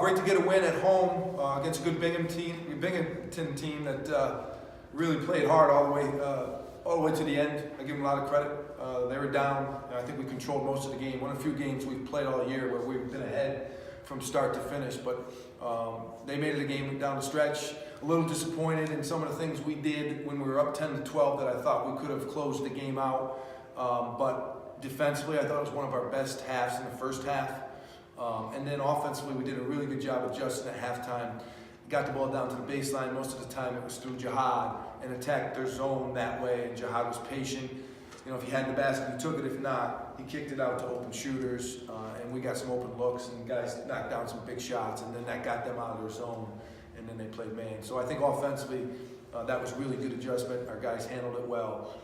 Great to get a win at home against a good Binghamton team that really played hard all the way to the end. I give them a lot of credit. They were down. I think we controlled most of the game. One of the few games we've played all year where we've been ahead from start to finish, but they made it a game down the stretch. A little disappointed in some of the things we did when we were up 10-12 that I thought we could have closed the game out. But defensively, I thought it was one of our best halves in the first half. And then offensively, we did a really good job adjusting at halftime. Got the ball down to the baseline. Most of the time it was through Jihad and attacked their zone that way. And Jihad was patient. You know, if he had the basket, he took it. If not, he kicked it out to open shooters. And we got some open looks and guys knocked down some big shots. And then that got them out of their zone. And then they played man. So I think offensively, that was really good adjustment. Our guys handled it well.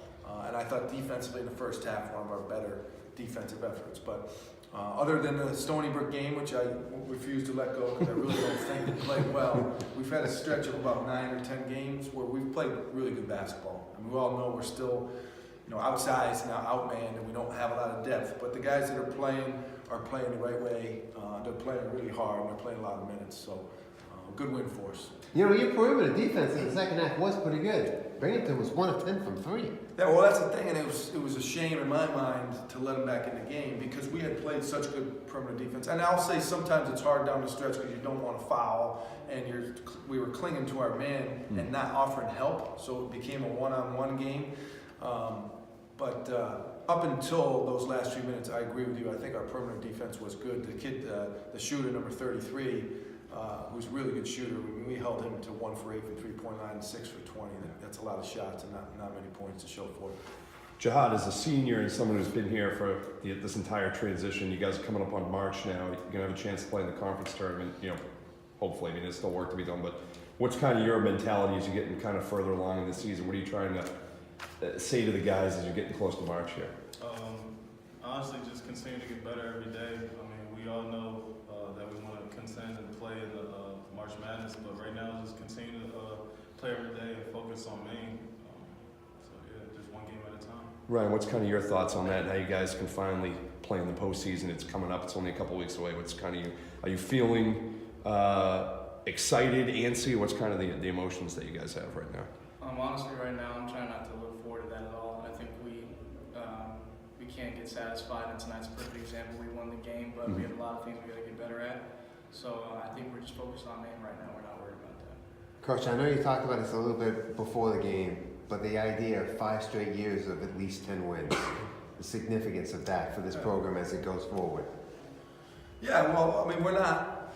And I thought defensively in the first half, one of our better defensive efforts. But other than the Stony Brook game, which I refuse to let go because I really don't think we played well, we've had a stretch of about 9 or 10 games where we've played really good basketball. I mean, we all know we're still, outsized and outmanned, and we don't have a lot of depth. But the guys that are playing the right way. They're playing really hard, and they're playing a lot of minutes. So, good win for us. Your perimeter defense in the second half was pretty good. Binghamton was 1 of 10 from 3. Yeah, well, that's the thing, and it was a shame in my mind to let them back in the game because we had played such good perimeter defense. And I'll say sometimes it's hard down the stretch because you don't want to foul, and we were clinging to our man and not offering help, so it became a one-on-one game. But up until those last few minutes, I agree with you. I think our perimeter defense was good. The kid, the shooter, number 33, who's a really good shooter. We held him to 1 for 8 from 3-point line and 6 for 20. That's a lot of shots and not many points to show for it. Jihad is a senior and someone who's been here for this entire transition. You guys are coming up on March now. You're going to have a chance to play in the conference tournament, hopefully. I mean, there's still work to be done, but what's kind of your mentality as you're getting kind of further along in the season? What are you trying to say to the guys as you're getting close to March here? Honestly, just continue to get better every day. I mean, we all know that we want to contend and play in the March Madness, but right now just continue to play every day and focus on Maine. Just one game at a time. Ryan, what's kind of your thoughts on that? How you guys can finally play in the postseason? It's coming up. It's only a couple weeks away. What's kind of are you feeling excited, antsy? What's kind of the emotions that you guys have right now? Honestly, right now, I'm trying not to look forward to that at all. I think we can't get satisfied, and tonight's a perfect example. We won the game, but we have a lot of things we got to get better at. So I think we're just focused on Maine right now. We're not worried about that. Coach, I know you talked about this a little bit before the game, but the idea of 5 straight years of at least 10 wins, the significance of that for this program as it goes forward. Yeah, well, I mean, we're not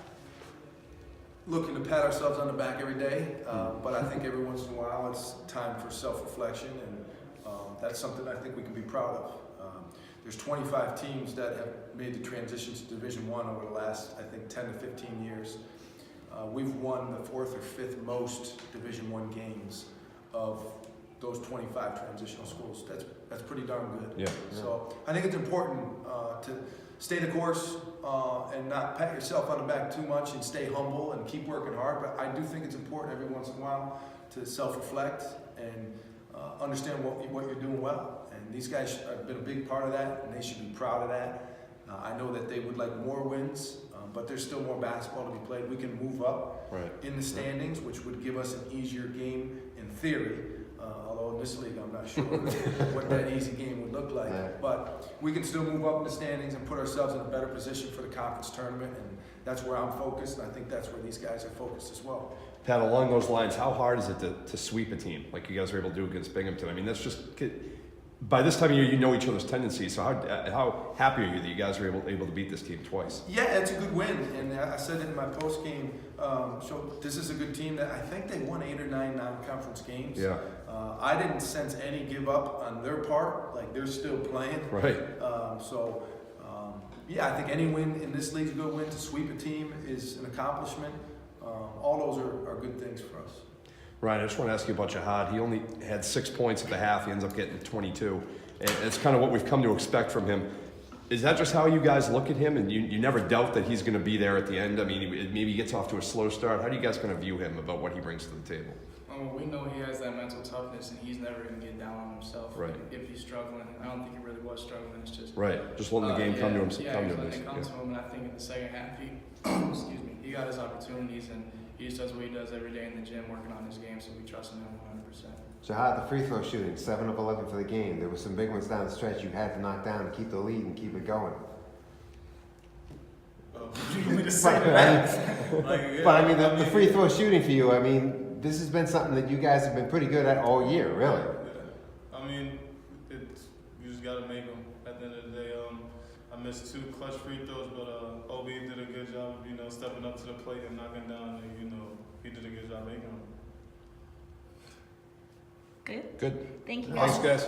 looking to pat ourselves on the back every day, but I think every once in a while it's time for self-reflection, and that's something I think we can be proud of. There's 25 teams that have made the transition to Division I over the last, I think, 10 to 15 years. We've won the 4th or 5th most Division I games of those 25 transitional schools. That's pretty darn good. Yeah. So I think it's important to stay the course and not pat yourself on the back too much and stay humble and keep working hard. But I do think it's important every once in a while to self-reflect and understand what you're doing well. And these guys have been a big part of that, and they should be proud of that. I know that they would like more wins, but there's still more basketball to be played. We can move up in the standings, which would give us an easier game in theory. Although in this league, I'm not sure what that easy game would look like. But we can still move up in the standings and put ourselves in a better position for the conference tournament. And that's where I'm focused, and I think that's where these guys are focused as well. Pat, along those lines, how hard is it to sweep a team like you guys were able to do against Binghamton? I mean, that's just by this time of year, you know each other's tendencies. So how happy are you that you guys were able to beat this team twice? Yeah, it's a good win, and I said it in my post-game show. This is a good team that I think they won 8 or 9 non-conference games. Yeah. I didn't sense any give up on their part. Like, they're still playing. Right. Yeah, I think any win in this league is a good win. To sweep a team is an accomplishment. All those are good things for us. Ryan, I just want to ask you about Jihad. He only had 6 points at the half. He ends up getting 22. And it's kind of what we've come to expect from him. Is that just how you guys look at him? And you never doubt that he's going to be there at the end? I mean, maybe he gets off to a slow start. How do you guys kind of view him about what he brings to the table? We know he has that mental toughness, and he's never going to get down on himself. Right. If he's struggling, I don't think he really was struggling. It's just Right, just letting the game come to him. Yeah, come he's to him. letting it come Yeah. to him, and I think in the second half, he, excuse me, he got his opportunities, and he just does what he does every day in the gym, working on his game. So we trust in him 100%. Jihad, the free throw shooting, 7 of 11 for the game. There were some big ones down the stretch you had to knock down to keep the lead and keep it going. You want me to say that? Like, yeah, But I mean, the free throw shooting for you, I mean, this has been something that you guys have been pretty good at all year, really. Yeah. I mean, you just gotta make them. At the end of the day, I missed 2 clutch free throws, but Ob did a good job of stepping up to the plate and knocking down. And, he did a good job making them. Good. Good. Thank you guys. Thanks, guys.